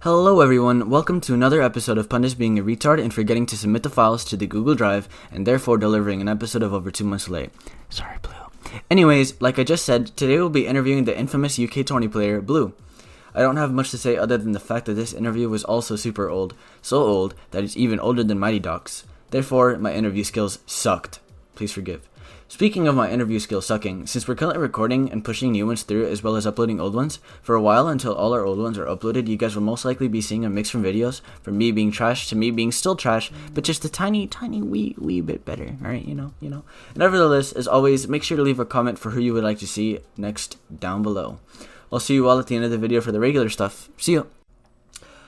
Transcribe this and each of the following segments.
Hello everyone, welcome to another episode of Punish being a retard and forgetting to submit the files to the Google Drive and therefore delivering an episode of over 2 months late. Sorry, Blue. Anyways, like I just said, today we'll be interviewing the infamous UK20 player, Blue. I don't have much to say other than the fact that this interview was also super old, so old that it's even older than Mighty Ducks. Therefore, my interview skills sucked. Please forgive. Speaking of my interview skills sucking, since we're currently recording and pushing new ones through as well as uploading old ones, for a while until all our old ones are uploaded, you guys will most likely be seeing a mix from videos, from me being trash to me being still trash, but just a tiny wee bit better, alright, you know. Nevertheless, as always, make sure to leave a comment for who you would like to see next down below. I'll see you all at the end of the video for the regular stuff. See you!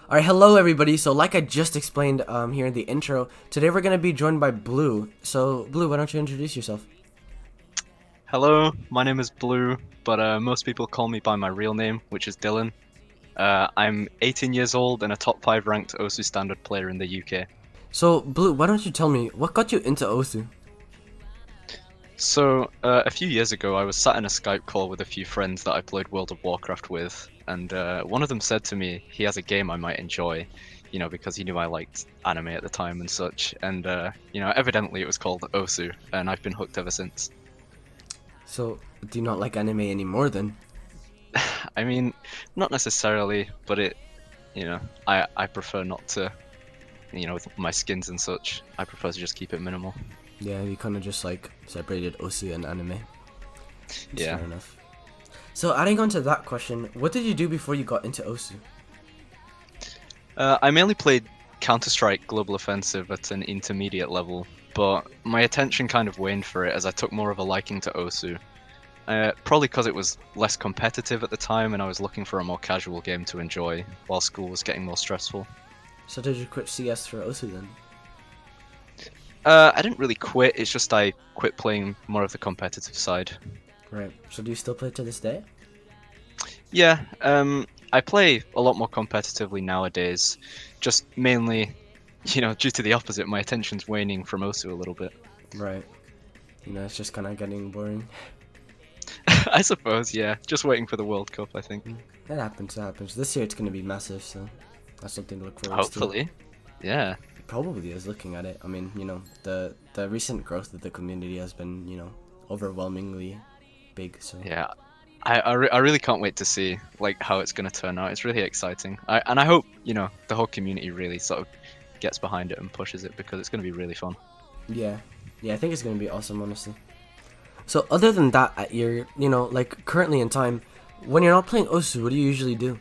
Alright, hello everybody. So like I just explained here in the intro, today we're going to be joined by Blue. So Blue, why don't you introduce yourself? Hello, my name is Blue, but most people call me by my real name, which is Dylan. I'm 18 years old and a top 5 ranked Osoo standard player in the UK. So Blue, why don't you tell me, what got you into Osoo? So, a few years ago, I was sat in a Skype call with a few friends that I played World of Warcraft with, and one of them said to me he has a game I might enjoy, because he knew I liked anime at the time and such, and evidently it was called Osoo, and I've been hooked ever since. So, do you not like anime anymore then? I mean, not necessarily, but I prefer not to, with my skins and such, I prefer to just keep it minimal. Yeah, you kind of just like separated Osoo and anime. That's Yeah. fair enough. So adding on to that question, what did you do before you got into Osoo? I mainly played Counter-Strike Global Offensive at an intermediate level, but my attention kind of waned for it as I took more of a liking to Osoo. Probably because it was less competitive at the time and I was looking for a more casual game to enjoy while school was getting more stressful. So did you quit CS for Osoo then? I didn't really quit, it's just I quit playing more of the competitive side. Right. So do you still play to this day? Yeah, I play a lot more competitively nowadays, just mainly, due to the opposite, my attention's waning from Osoo a little bit. Right. It's just kind of getting boring. I suppose, yeah, just waiting for the World Cup, I think. That happens, This year it's going to be massive, so that's something to look forward Hopefully, yeah. It probably is, looking at it. I mean, the recent growth of the community has been, overwhelmingly big, so... Yeah, I really can't wait to see how it's going to turn out. It's really exciting. I hope, the whole community really sort of gets behind it and pushes it because it's going to be really fun. Yeah, I think it's going to be awesome, honestly. So other than that, at your, currently in time, when you're not playing Osoo, what do you usually do?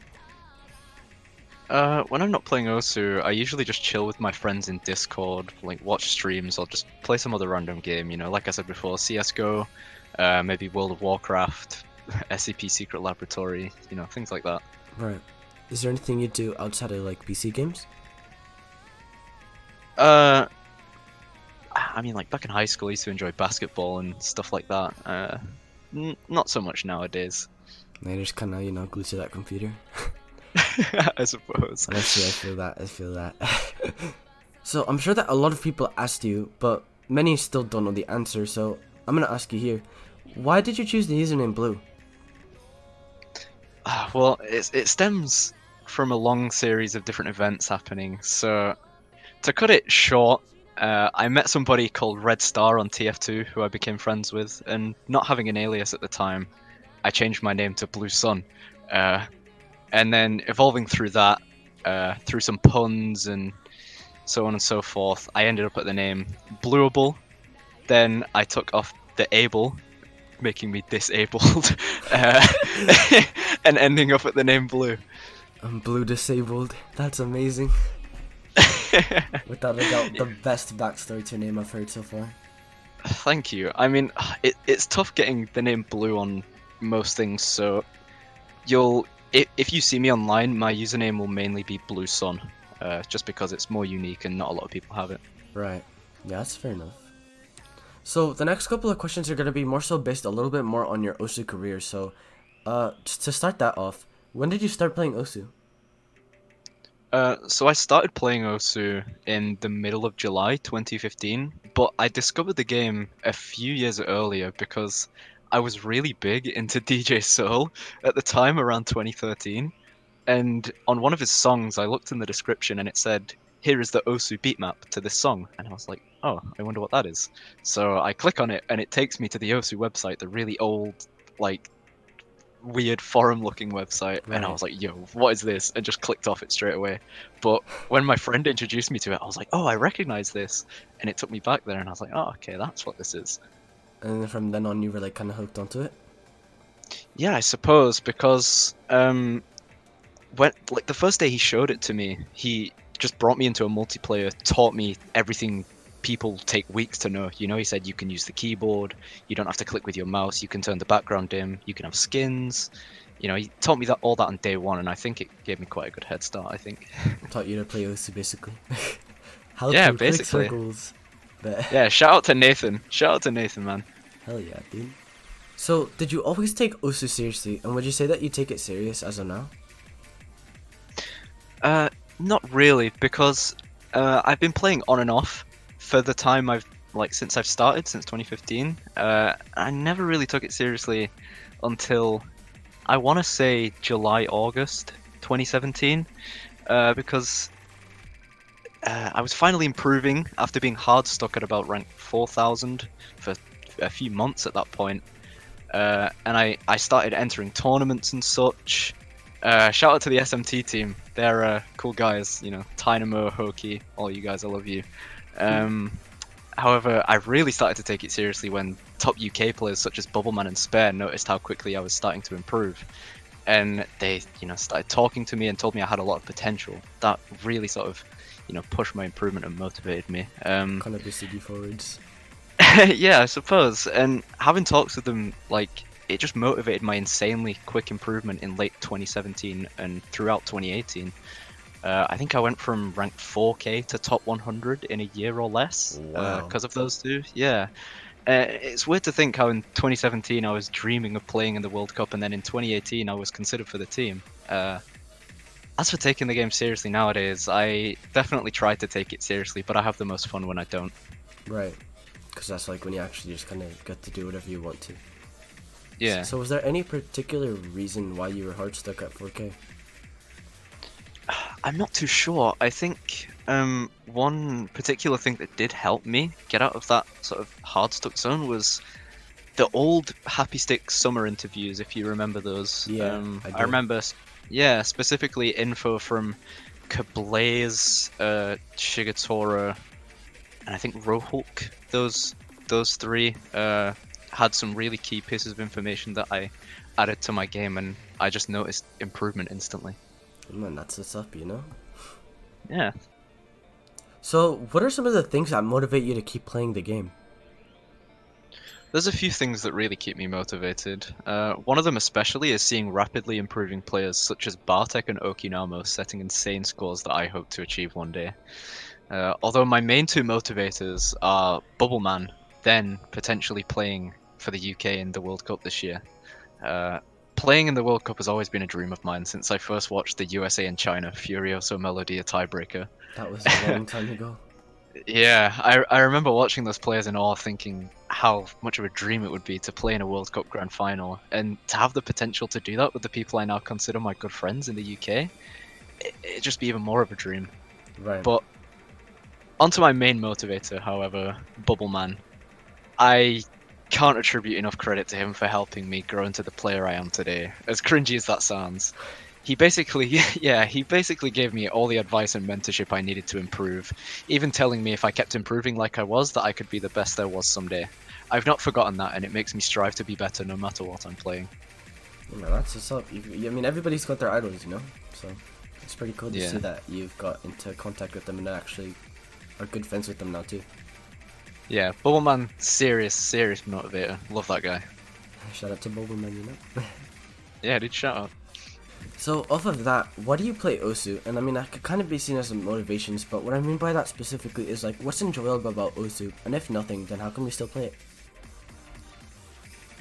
When I'm not playing Osoo, I usually just chill with my friends in Discord, watch streams, or just play some other random game, like I said before, CSGO, maybe World of Warcraft, SCP Secret Laboratory, things like that. Right. Is there anything you do outside of, PC games? I mean, back in high school, I used to enjoy basketball and stuff like that. Not so much nowadays. They just kind of, glued to that computer. I suppose. Honestly, I feel that. So I'm sure that a lot of people asked you, but many still don't know the answer, so I'm gonna ask you here. Why did you choose the username Blue? Well, it stems from a long series of different events happening, so to cut it short, I met somebody called Red Star on TF2 who I became friends with, and not having an alias at the time, I changed my name to Blue Sun. And then evolving through that, through some puns and so on and so forth, I ended up at the name Blueable. Then I took off the able, making me disabled, and ending up at the name Blue. I'm Blue disabled. That's amazing. Without a doubt, the best backstory to a name I've heard so far. Thank you. I mean, it's tough getting the name Blue on most things, so if you see me online, my username will mainly be Blue Sun, just because it's more unique and not a lot of people have it. Right. Yeah, that's fair enough. So the next couple of questions are going to be more so based a little bit more on your Osoo career. So, just to start that off, when did you start playing Osoo? So I started playing Osoo in the middle of July 2015, but I discovered the game a few years earlier because I was really big into DJ Soul at the time, around 2013. And on one of his songs, I looked in the description and it said, "Here is the Osoo beatmap to this song." And I was like, "Oh, I wonder what that is." So I click on it and it takes me to the Osoo website, the really old, like, weird forum-looking website. And I Right. was like, "Yo, what is this?" And just clicked off it straight away. But when my friend introduced me to it, I was like, "Oh, I recognize this." And it took me back there and I was like, "Oh, okay, that's what this is." And then from then on, you were like kind of hooked onto it. Yeah, I suppose because when like the first day he showed it to me, he just brought me into a multiplayer, taught me everything people take weeks to know. He said you can use the keyboard, you don't have to click with your mouse, you can turn the background dim, you can have skins. He taught me all that on day one, and I think it gave me quite a good head start. I think. Taught you to play Osu basically. How Yeah, to click basically. circles. But Yeah, shout out to Nathan. Shout out to Nathan, man. hell yeah, dude. So, did you always take Osu seriously, and would you say that you take it serious as of now? Not really, because I've been playing on and off for the time since I've started, since 2015. I never really took it seriously until I want to say July, August 2017, because I was finally improving after being hard stuck at about rank 4,000 for a few months at that point. And I started entering tournaments and such. Shout out to the SMT team. They're cool guys, Dynamo, Hoki, all you guys, I love you. However, I really started to take it seriously when top UK players such as Bubbleman and Spare noticed how quickly I was starting to improve. And they, started talking to me and told me I had a lot of potential. That really sort of, pushed my improvement and motivated me. Kind of boosted you forwards. Yeah, I suppose. And having talks with them, it just motivated my insanely quick improvement in late 2017 and throughout 2018. I think I went from rank 4K to top 100 in a year or less Wow. because of those two. Yeah. It's weird to think how in 2017 I was dreaming of playing in the World Cup, and then in 2018 I was considered for the team. As for taking the game seriously nowadays, I definitely try to take it seriously, but I have the most fun when I don't. Right. Because that's like when you actually just kind of get to do whatever you want to. Yeah. So was there any particular reason why you were hard stuck at 4K? I'm not too sure. I think one particular thing that did help me get out of that sort of hard stuck zone was the old Happy Stick summer interviews, if you remember those. Yeah, I do. remember, yeah, specifically info from Kablaze, Shigatora, and I think Rohulk. Those three had some really key pieces of information that I added to my game, and I just noticed improvement instantly. Man, that's what's up, Yeah. So, what are some of the things that motivate you to keep playing the game? There's a few things that really keep me motivated. One of them especially is seeing rapidly improving players such as Bartek and Okinamo setting insane scores that I hope to achieve one day. Although my main two motivators are Bubbleman, then potentially playing for the UK in the World Cup this year. Playing in the World Cup has always been a dream of mine since I first watched the USA and China Furioso Melodia tiebreaker. That was a long time ago. Yeah, I remember watching those players in awe, thinking how much of a dream it would be to play in a World Cup Grand Final, and to have the potential to do that with the people I now consider my good friends in the UK, it'd just be even more of a dream. Right. But onto my main motivator, however, Bubbleman. I can't attribute enough credit to him for helping me grow into the player I am today, as cringy as that sounds. He basically gave me all the advice and mentorship I needed to improve, even telling me if I kept improving like I was, that I could be the best there was someday. I've not forgotten that, and it makes me strive to be better no matter what I'm playing. Yeah, that's what's up. I mean, everybody's got their idols, so it's pretty cool to Yeah. see that you've got into contact with them and actually are good friends with them now too. Yeah, Bubbleman, serious motivator. Love that guy. Shout out to Boberman, Yeah, dude, shout out. So, off of that, why do you play Osu? And I mean, that could kind of be seen as some motivations, but what I mean by that specifically is, like, what's enjoyable about Osu? And if nothing, then how come you still play it?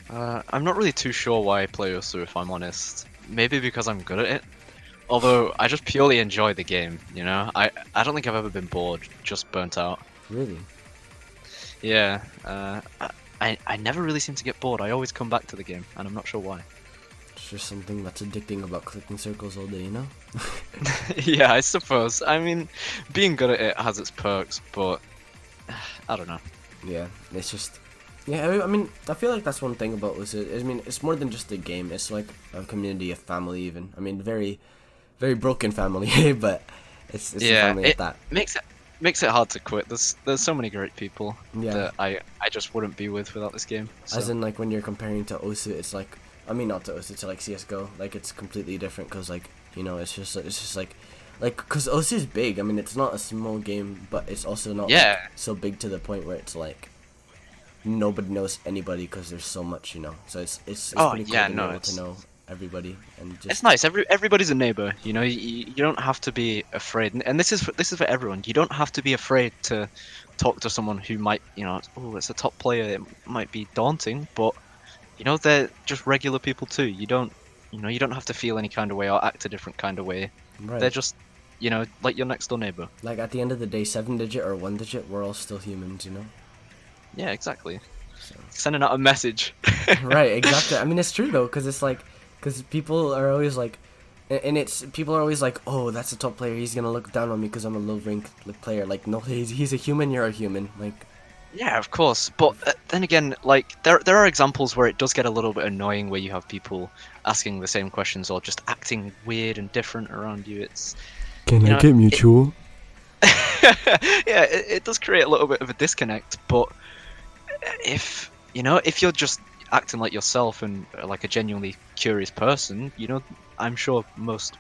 I'm not really too sure why I play Osoo, if I'm honest. Maybe because I'm good at it. Although, I just purely enjoy the game, I don't think I've ever been bored, just burnt out. Really? Yeah, I never really seem to get bored. I always come back to the game, and I'm not sure why. It's just something that's addicting about clicking circles all day, you know? Yeah, I suppose. I mean, being good at it has its perks, but I don't know. Yeah, it's just... Yeah, I mean, I feel like that's one thing about Osoo. I mean, it's more than just a game. It's like a community, a family even. I mean, very, very broken family, but it's a Yeah, family at that. makes it hard to quit. There's so many great people Yeah. that I just wouldn't be with without this game. So. As in, like, when you're comparing to Osoo, it's like... I mean, not to Osoo, to, like, CSGO. Like, it's completely different, because, like, you know, it's just like... Like, because Osoo's big. I mean, it's not a small game, but it's also not like, so big to the point where it's, like... Nobody knows anybody, because there's so much, you know. So it's pretty cool to be able to know everybody, and just... It's nice. Everybody's a neighbor. You know, you don't have to be afraid. And this is for everyone. You don't have to be afraid to talk to someone who might, you know, oh, it's a top player. It might be daunting, but you know, they're just regular people too. You don't have to feel any kind of way or act a different kind of way. Right. They're just, you know, like your next door neighbor. Like, at the end of the day, 7-digit or 1-digit, we're all still humans, you know. Yeah, exactly. So. Sending out a message. Right, exactly. I mean, it's true though, because it's like, because people are always like, people are always like, oh, that's a top player, he's gonna look down on me because I'm a low rank player. Like, no, he's a human, you're a human. Like, yeah, of course. But then again, like, there are examples where it does get a little bit annoying, where you have people asking the same questions or just acting weird and different around you. It's can I get mutual? Yeah, it does create a little bit of a disconnect, but if you're just acting like yourself and like a genuinely curious person, you know, I'm sure most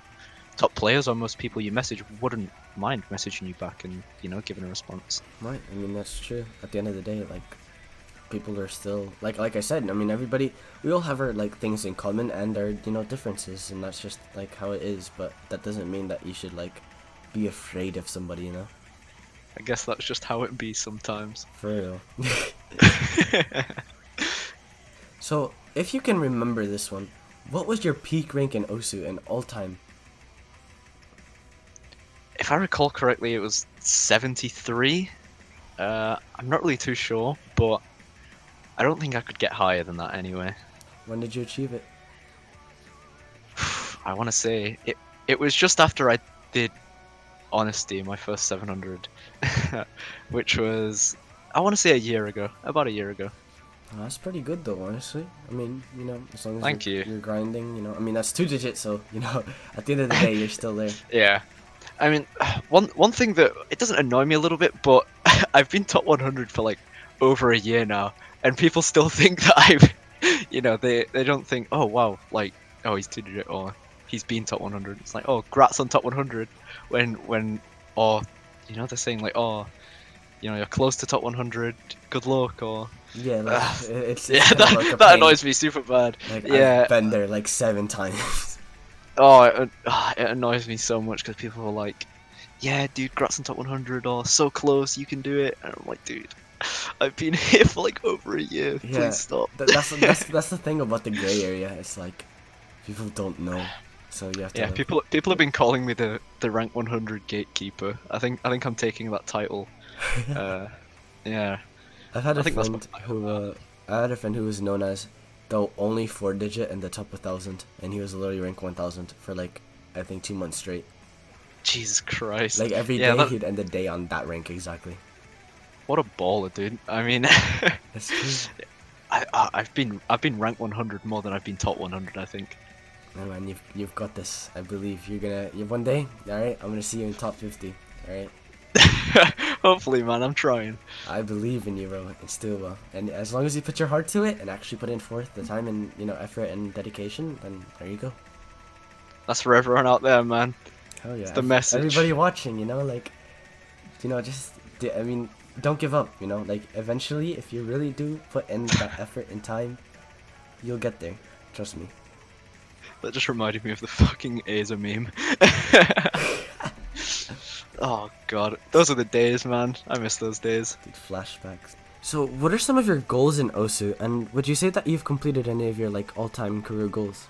top players or most people you message wouldn't mind messaging you back and, you know, giving a response. Right. I mean, that's true. At the end of the day, like, people are still like I said. I mean, we all have our like things in common and our, you know, differences, and that's just like how it is. But that doesn't mean that you should like be afraid of somebody, you know. I guess that's just how it be sometimes. For real. So, if you can remember this one, what was your peak rank in Osoo in all time? If I recall correctly, it was 73. I'm not really too sure, but I don't think I could get higher than that anyway. When did you achieve it? I want to say it was just after I did Honesty, my first 700, which was, I want to say about a year ago. Oh, that's pretty good though, honestly. I mean, you know, as long as you're grinding, you know. I mean, that's 2-digit, so, you know, at the end of the day, you're still there. Yeah. I mean, one thing that, it doesn't annoy me a little bit, but I've been top 100 for like over a year now, and people still think that I've, you know, they don't think, oh wow, like, oh, he's 2-digit, or he's been top 100. It's like, oh, grats on top 100, when, or, you know, they're saying like, oh, you know, you're close to top 100, good luck, or... Yeah, like, it's yeah, like that annoys me super bad. Like, yeah. I've been there like 7 times. Oh, it annoys me so much because people are like, yeah, dude, grats on top 100, or so close, you can do it. And I'm like, dude, I've been here for like over a year. Yeah, please stop. That's the thing about the gray area. It's like people don't know, so you have to. Yeah, people have been calling me the rank 100 gatekeeper. I think I'm taking that title. Yeah. I had a friend who was known as the only 4-digit in the top 1,000, and he was literally rank 1,000 for like I think 2 months straight. Jesus Christ! Like every day he'd end the day on that rank exactly. What a baller, dude! I mean, that's true. I've been rank 100 more than I've been top 100. I think. No man, you've got this. I believe you one day. All right, I'm gonna see you in top 50. All right. Hopefully, man, I'm trying. I believe in you, bro. It's doable. And as long as you put your heart to it and actually put in forth the time and, you know, effort and dedication, then there you go. That's for everyone out there, man. Hell yeah. It's the message. Everybody watching, you know, like, you know, I mean, don't give up, you know, like, eventually, if you really do put in that effort and time, you'll get there. Trust me. That just reminded me of the fucking Aza meme. Oh god, those are the days, man. I miss those days. Dude, flashbacks. So, what are some of your goals in Osoo, and would you say that you've completed any of your like all-time career goals?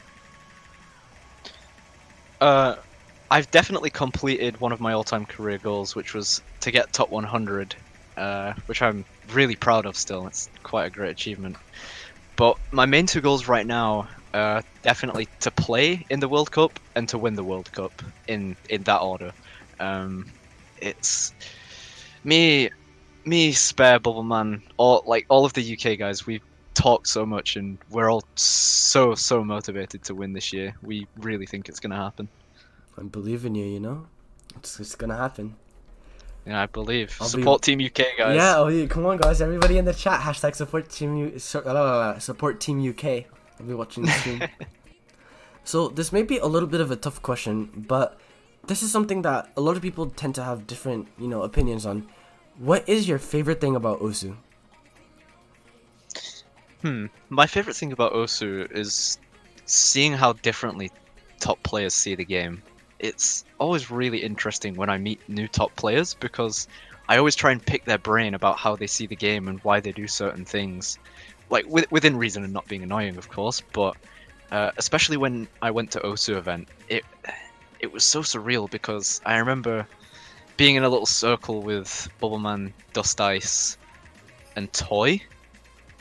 I've definitely completed one of my all-time career goals, which was to get top 100, which I'm really proud of still. It's quite a great achievement. But my main 2 goals right now Definitely to play in the World Cup and to win the World Cup in that order. It's me, Spare, Bubbleman, all of the UK guys. We've talked so much, and we're all so motivated to win this year. We really think it's gonna happen. I believe in you. It's gonna happen. Yeah, I believe. I'll be- Support Team UK, guys. Yeah, come on, guys! Everybody in the chat, hashtag support Team UK. I'll be watching the stream. So this may be a little bit of a tough question, but this is something that a lot of people tend to have different, opinions on. What is your favorite thing about Osoo? My favorite thing about Osoo is seeing how differently top players see the game. It's always really interesting when I meet new top players because I always try and pick their brain about how they see the game and why they do certain things, like within reason and not being annoying, of course. But especially when I went to Osoo event, it was so surreal because I remember being in a little circle with Bubbleman, Dust Ice, and Toy,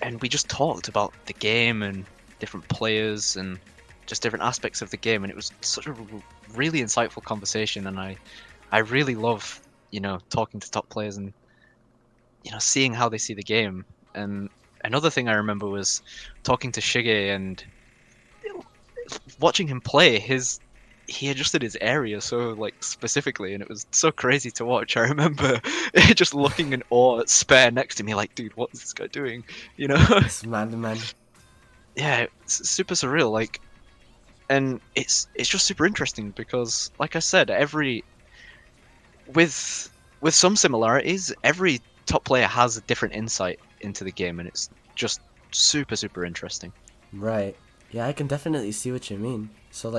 and we just talked about the game and different players and just different aspects of the game, and it was such a really insightful conversation. And I really love talking to top players and seeing how they see the game. And another thing I remember was talking to Shige and watching him play. He adjusted his area so specifically, and it was so crazy to watch. I remember just looking in awe at Spare next to me, like, dude, what is this guy doing? It's man. Yeah, it's super surreal. And it's just super interesting because, like I said, with some similarities, every top player has a different insight into the game, and it's just super interesting. Right. Yeah, I can definitely see what you mean. So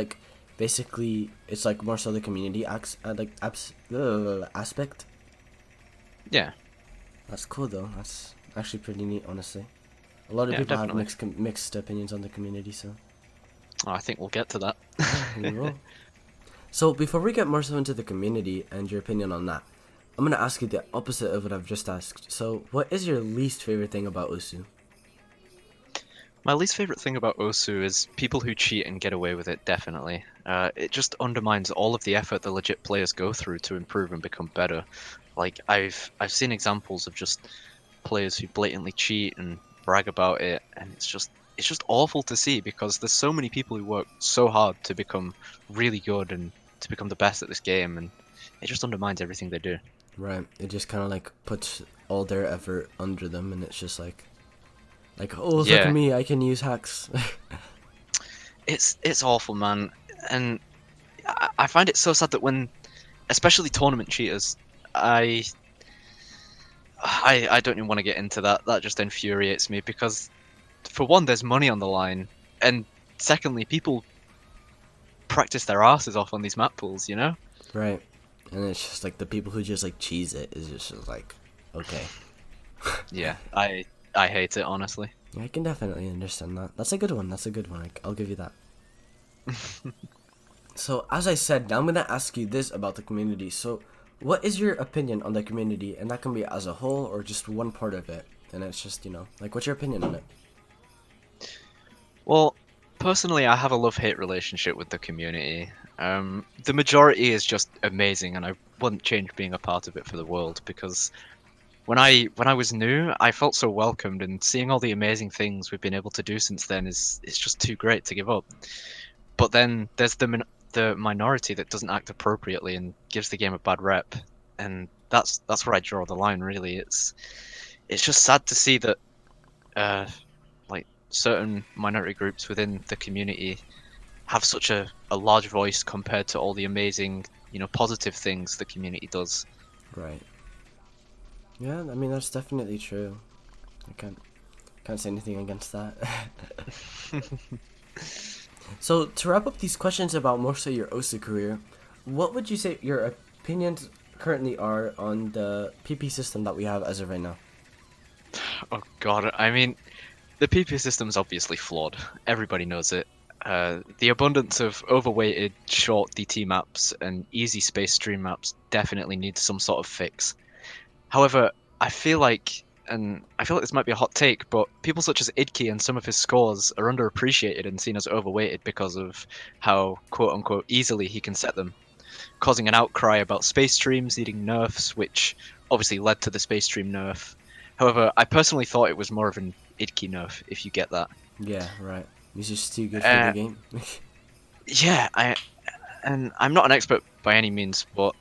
basically, it's more so the community aspect. Yeah. That's cool though. That's actually pretty neat, honestly. A lot of Yeah, people definitely. have mixed opinions on the community, so. Oh, I think we'll get to that. We will. So before we get more so into the community and your opinion on that, I'm gonna ask you the opposite of what I've just asked. So, what is your least favorite thing about Osoo? My least favorite thing about Osoo is people who cheat and get away with it, definitely. It just undermines all of the effort the legit players go through to improve and become better. I've seen examples of just players who blatantly cheat and brag about it, and it's just awful to see because there's so many people who work so hard to become really good and to become the best at this game, and it just undermines everything they do. Right. It just kind of puts all their effort under them, and it's just oh, look Yeah. at me, I can use hacks. It's awful, man, and I find it so sad that when, especially tournament cheaters, I don't even want to get into that. That just infuriates me because, for one, there's money on the line, and secondly, people practice their asses off on these map pools, Right. And it's just the people who just cheese it is just okay. Yeah, I hate it, honestly. Yeah, I can definitely understand that. That's a good one. I'll give you that. So, as I said, now I'm gonna ask you this about the community. So, what is your opinion on the community? And that can be as a whole or just one part of it. And it's just, what's your opinion on it? Well, personally, I have a love-hate relationship with the community. The majority is just amazing, and I wouldn't change being a part of it for the world because when I was new, I felt so welcomed, and seeing all the amazing things we've been able to do since then is just too great to give up. But then there's the minority that doesn't act appropriately and gives the game a bad rep, and that's where I draw the line. Really, it's just sad to see that certain minority groups within the community have such a large voice compared to all the amazing, positive things the community does. Right. Yeah, I mean that's definitely true. I can't say anything against that. So to wrap up these questions about more so your Osoo career, what would you say your opinions currently are on the PP system that we have as of right now? Oh god, I mean, the PP system is obviously flawed. Everybody knows it. The abundance of overweighted short DT maps and easy space stream maps definitely needs some sort of fix. However, I feel like and I feel like this might be a hot take, but people such as Idke and some of his scores are underappreciated and seen as overweighted because of how quote unquote easily he can set them, causing an outcry about space streams needing nerfs, which obviously led to the space stream nerf. However, I personally thought it was more of an Idke nerf, if you get that. Yeah, right. He's just too good for the game. Yeah, and I'm not an expert by any means, but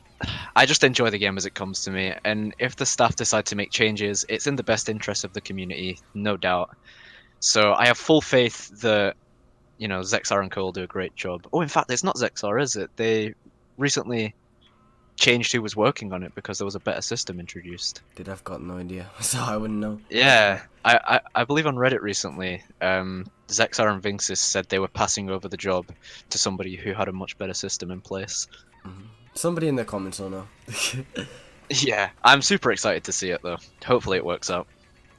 I just enjoy the game as it comes to me. And if the staff decide to make changes, it's in the best interest of the community, no doubt. So I have full faith that, Zexar and Co will do a great job. Oh, in fact, it's not Zexar, is it? They recently changed who was working on it because there was a better system introduced. Dude, I've got no idea, so I wouldn't know. Yeah, I believe on Reddit recently, Zexar and Vinxis said they were passing over the job to somebody who had a much better system in place. Somebody in the comments will know. Yeah, I'm super excited to see it though. Hopefully it works out.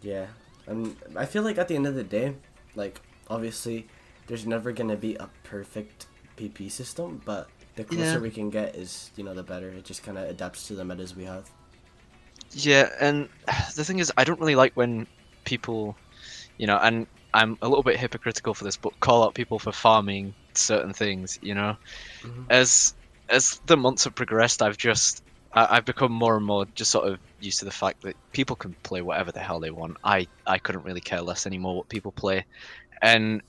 Yeah, and I feel like at the end of the day, like, obviously, there's never gonna be a perfect PP system, but the closer we can get is, the better. It just kind of adapts to the metas we have. Yeah, and the thing is, I don't really like when people, and I'm a little bit hypocritical for this, but call out people for farming certain things, As the months have progressed, I've become more and more just sort of used to the fact that people can play whatever the hell they want. I couldn't really care less anymore what people play. And,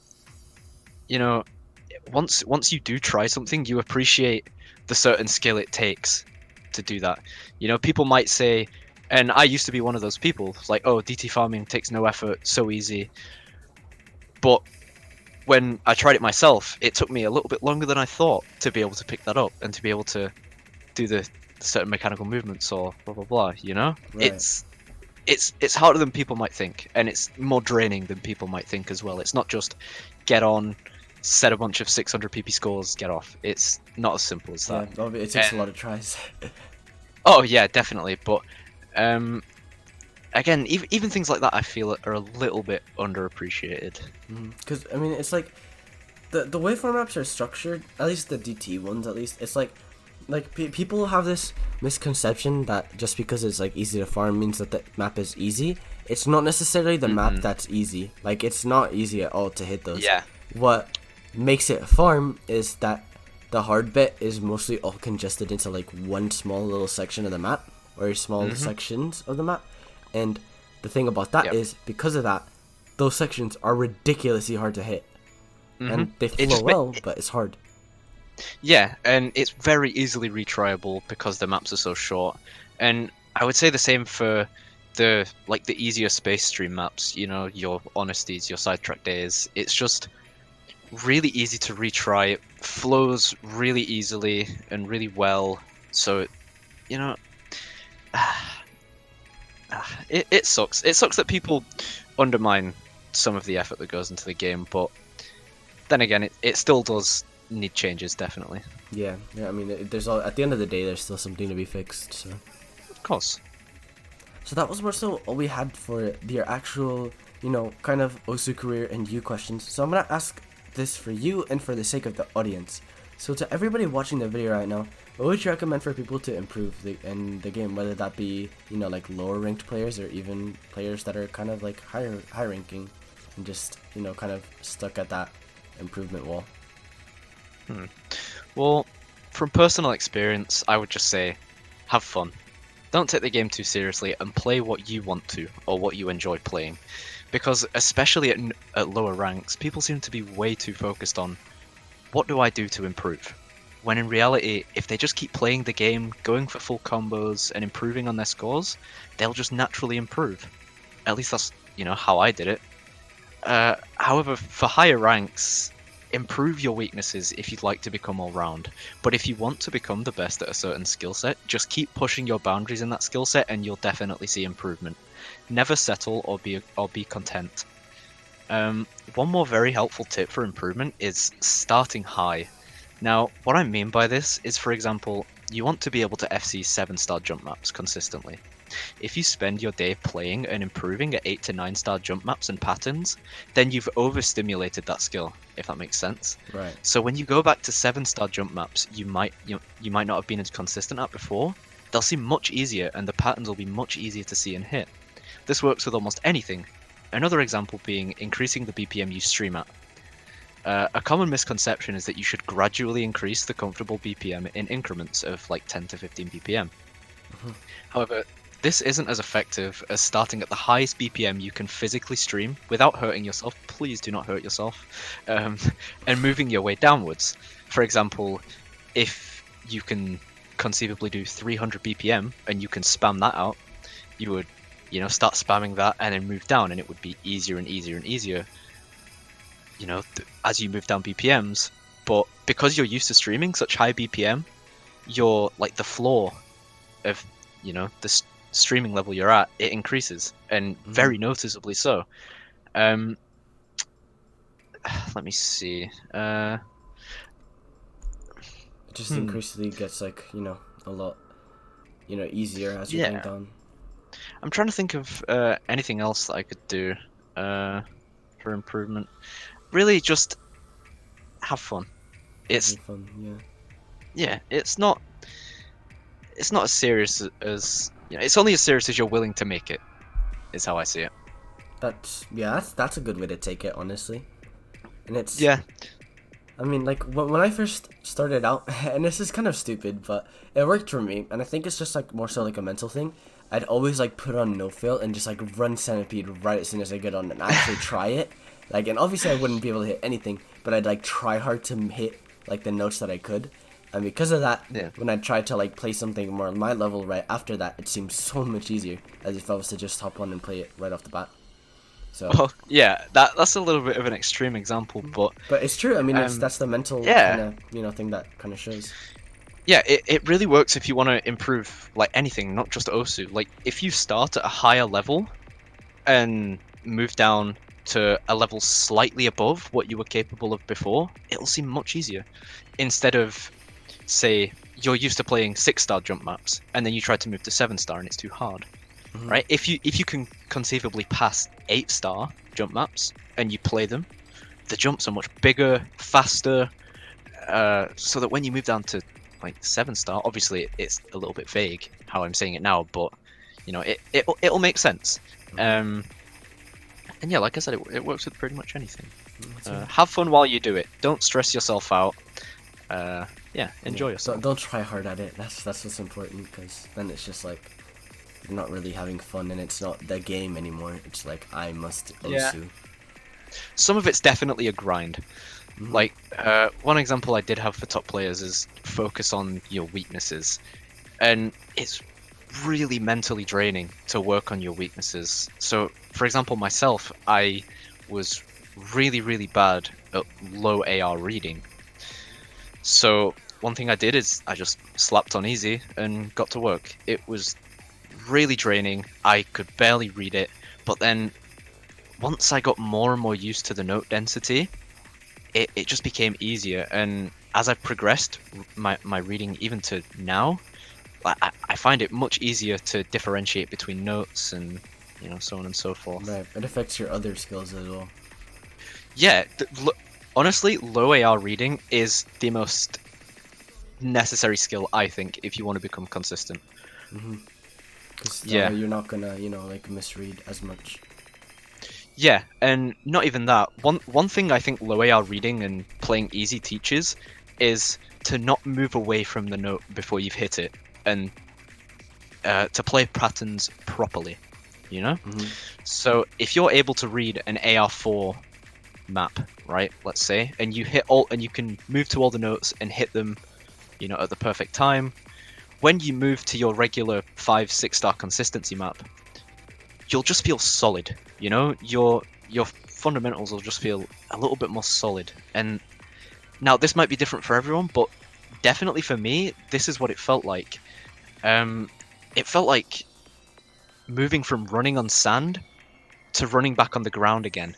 once you do try something, you appreciate the certain skill it takes to do that. People might say, and I used to be one of those people, like, oh, DT farming takes no effort, so easy. But when I tried it myself, it took me a little bit longer than I thought to be able to pick that up and to be able to do the certain mechanical movements or blah blah blah. Right. It's harder than people might think, and it's more draining than people might think as well. It's not just get on, set a bunch of 600 PP scores, get off. It's not as simple as that. Yeah, it takes a lot of tries. Oh yeah, definitely. But again, even things like that, I feel are a little bit underappreciated. Because I mean, it's like the way farm maps are structured, at least the DT ones, at least it's like people have this misconception that just because it's like easy to farm means that the map is easy. It's not necessarily the map that's easy. Like, it's not easy at all to hit those. Yeah. What makes it farm is that the hard bit is mostly all congested into like one small little section of the map, or small sections of the map. And the thing about that is, because of that, those sections are ridiculously hard to hit. And they flow well, but it's hard. Yeah, and it's very easily retryable because the maps are so short. And I would say the same for the easier space stream maps, your honesties, your sidetrack days. It's just really easy to retry. It flows really easily and really well. So, it sucks. It sucks that people undermine some of the effort that goes into the game, but then again, it still does need changes, definitely. Yeah. I mean, at the end of the day, there's still something to be fixed. So, of course. So that was more so all we had for your actual, kind of Osoo career and you questions. So I'm gonna ask this for you and for the sake of the audience. So to everybody watching the video right now, what would you recommend for people to improve in the game, whether that be, like lower ranked players or even players that are kind of like high ranking and just, kind of stuck at that improvement wall? Well, from personal experience, I would just say, have fun. Don't take the game too seriously and play what you want to or what you enjoy playing. Because especially at lower ranks, people seem to be way too focused on, what do I do to improve? When in reality, if they just keep playing the game, going for full combos and improving on their scores, they'll just naturally improve. At least that's, how I did it. However, for higher ranks, improve your weaknesses if you'd like to become all-round. But if you want to become the best at a certain skill set, just keep pushing your boundaries in that skill set and you'll definitely see improvement. Never settle or be content. One more very helpful tip for improvement is starting high. Now, what I mean by this is, for example, you want to be able to FC 7-star jump maps consistently. If you spend your day playing and improving at 8 to 9-star jump maps and patterns, then you've overstimulated that skill, if that makes sense. Right. So when you go back to 7-star jump maps you might not have been as consistent at before, they'll seem much easier and the patterns will be much easier to see and hit. this works with almost anything. Another example being increasing the BPM you stream at. A common misconception is that you should gradually increase the comfortable BPM in increments of like 10 to 15 BPM. However, this isn't as effective as starting at the highest BPM you can physically stream without hurting yourself. Please do not hurt yourself. And moving your way downwards. For example, if you can conceivably do 300 BPM and you can spam that out, you would, start spamming that and then move down, and it would be easier and easier and easier, as you move down BPMs. But because you're used to streaming such high BPM, you're like the floor of, the streaming level you're at, it increases, and very noticeably so. Let me see. It just increasingly gets like, a lot, easier as you going down. I'm trying to think of anything else that I could do for improvement. Really, just have fun. It's fun, yeah. It's not as serious as it's only as serious as you're willing to make it. Is how I see it. That's a good way to take it, honestly. And it's I mean, like when I first started out, and this is kind of stupid, but it worked for me, and I think it's just like more so like a mental thing. I'd always like put on no fail and just like run Centipede right as soon as I get on and actually try it. Like, and obviously I wouldn't be able to hit anything, but I'd like try hard to hit like the notes that I could. And because of that, when I tried to like play something more on my level right after that, it seemed so much easier as if I was to just hop on and play it right off the bat. So that's a little bit of an extreme example, but it's true. I mean, that's the mental kind of thing that kind of shows. Yeah, it really works if you want to improve like anything, not just Osoo. Like if you start at a higher level and move down to a level slightly above what you were capable of before, it'll seem much easier. Instead of, say, you're used to playing 6-star jump maps and then you try to move to 7-star and it's too hard. Right? If you can conceivably pass 8-star jump maps and you play them, the jumps are much bigger, faster, so that when you move down to like 7-star, obviously it's a little bit vague how I'm saying it now, but it'll make sense. And yeah, like I said, it works with pretty much anything. Have fun while you do it. Don't stress yourself out. Enjoy yourself. Don't try hard at it. That's what's important, because then it's just like you're not really having fun, and it's not the game anymore. It's like I must Osoo. Some of it's definitely a grind. Like one example I did have for top players is focus on your weaknesses, and it's really mentally draining to work on your weaknesses. So for example, myself, I was really bad at low AR reading. So one thing I did is I just slapped on easy and got to work. It was really draining. I could barely read it, but then once I got more and more used to the note density, it just became easier. And as I've progressed my reading even to now, I find it much easier to differentiate between notes and so on and so forth. Right, it affects your other skills as well. Yeah, honestly, low AR reading is the most necessary skill, I think, if you want to become consistent. Because you're not gonna like misread as much. Yeah, and not even that. One thing I think low AR reading and playing easy teaches is to not move away from the note before you've hit it, and to play patterns properly, So if you're able to read an AR4 map, right, let's say, and you can move to all the notes and hit them, at the perfect time, when you move to your regular 5-6-star consistency map, you'll just feel solid, your fundamentals will just feel a little bit more solid. And now this might be different for everyone, but definitely for me, this is what it felt like. It felt like moving from running on sand to running back on the ground again.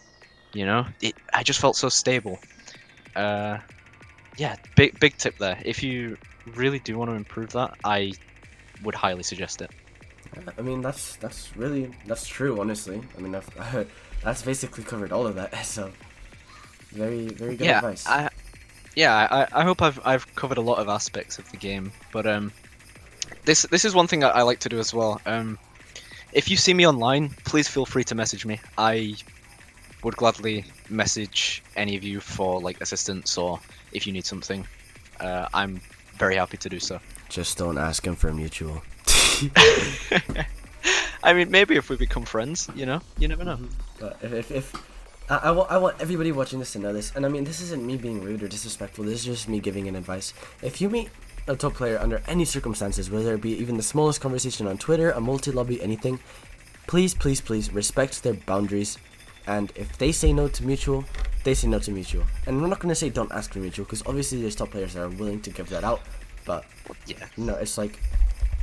I just felt so stable. Big tip there. If you really do want to improve that, I would highly suggest it. I mean, that's true, honestly. I mean, that's basically covered all of that. So, very good advice. I hope I've covered a lot of aspects of the game, but this is one thing I like to do as well. if you see me online, please feel free to message me. I would gladly message any of you for like assistance or if you need something. I'm very happy to do so. Just don't ask him for a mutual. I mean, maybe if we become friends, you never know. But if I want everybody watching this to know this, and I mean, this isn't me being rude or disrespectful. This is just me giving an advice. If you meet a top player under any circumstances, whether it be even the smallest conversation on Twitter, a multi-lobby, anything, please respect their boundaries. And if they say no to mutual, they say no to mutual. And we're not going to say don't ask for mutual, because obviously there's top players that are willing to give that out. But Yeah. it's like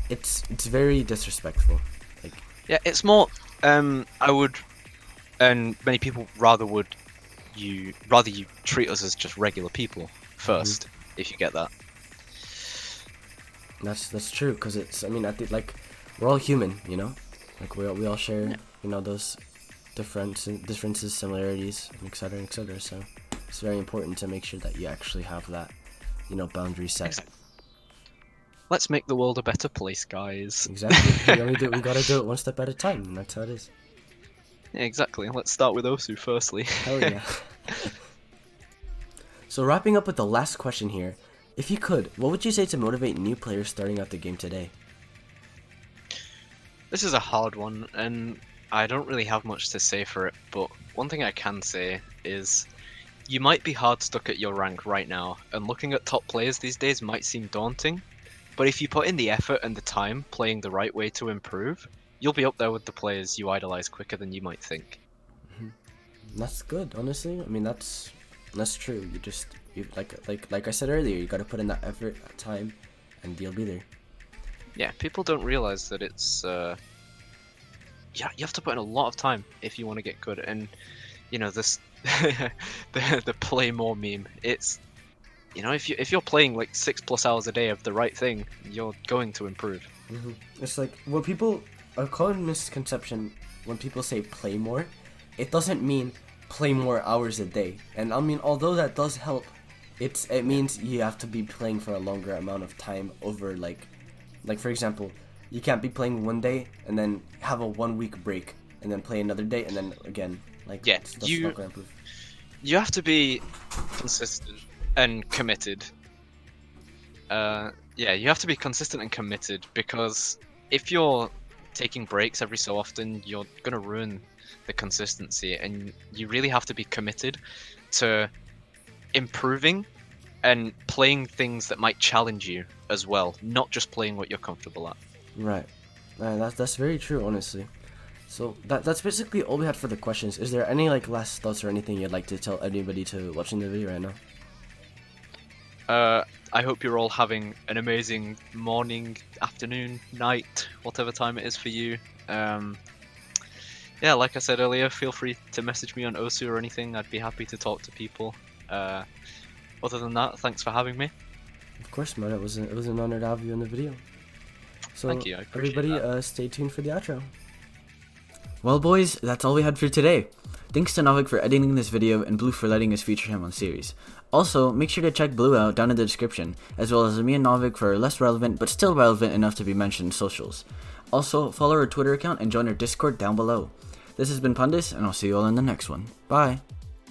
it's very disrespectful. Like, Yeah, it's more. I would, and many people rather you treat us as just regular people first, if you get that. That's true, because it's, I mean, I think, like, we're all human, like we all share, those differences, similarities, and etc. So it's very important to make sure that you actually have that, boundary set. Exactly. Let's make the world a better place, guys. Exactly. We gotta do it one step at a time, and that's how it is. Yeah, exactly. Let's start with Osoo firstly. Hell yeah. So wrapping up with the last question here, if you could, what would you say to motivate new players starting out the game today? This is a hard one, and I don't really have much to say for it, but one thing I can say is you might be hard stuck at your rank right now, and looking at top players these days might seem daunting, but if you put in the effort and the time playing the right way to improve, you'll be up there with the players you idolize quicker than you might think. That's good, honestly. I mean, that's true. You like I said earlier, you gotta put in that effort, that time, and you'll be there. Yeah, people don't realize that it's yeah, you have to put in a lot of time if you want to get good. And this the play more meme. It's if you're playing like 6+ hours a day of the right thing, you're going to improve. It's like a common misconception when people say play more, it doesn't mean play more hours a day. And I mean, although that does help, it means you have to be playing for a longer amount of time over like for example, you can't be playing one day and then have a 1 week break and then play another day and then again. Like, Yeah, that's not gonna improve. You have to be consistent and committed. Yeah, you have to be consistent and committed, because if you're taking breaks every so often, you're gonna ruin the consistency, and you really have to be committed to improving and playing things that might challenge you as well, not just playing what you're comfortable at. Right. That's very true, honestly. So that's basically all we had for the questions. Is there any like last thoughts or anything you'd like to tell anybody to watching the video right now? I hope you're all having an amazing morning, afternoon, night, whatever time it is for you. Yeah, like I said earlier, feel free to message me on Osoo or anything. I'd be happy to talk to people. Other than that, thanks for having me. Of course, man. It was an honor to have you in the video. So Thank you, I appreciate everybody, that. Stay tuned for the outro. Well, boys, that's all we had for today. Thanks to Novic for editing this video and Bloo for letting us feature him on series. Also, make sure to check Bloo out down in the description, as well as me and Novic for less relevant but still relevant enough to be mentioned in socials. Also, follow our Twitter account and join our Discord down below. This has been Pundis, and I'll see you all in the next one. Bye!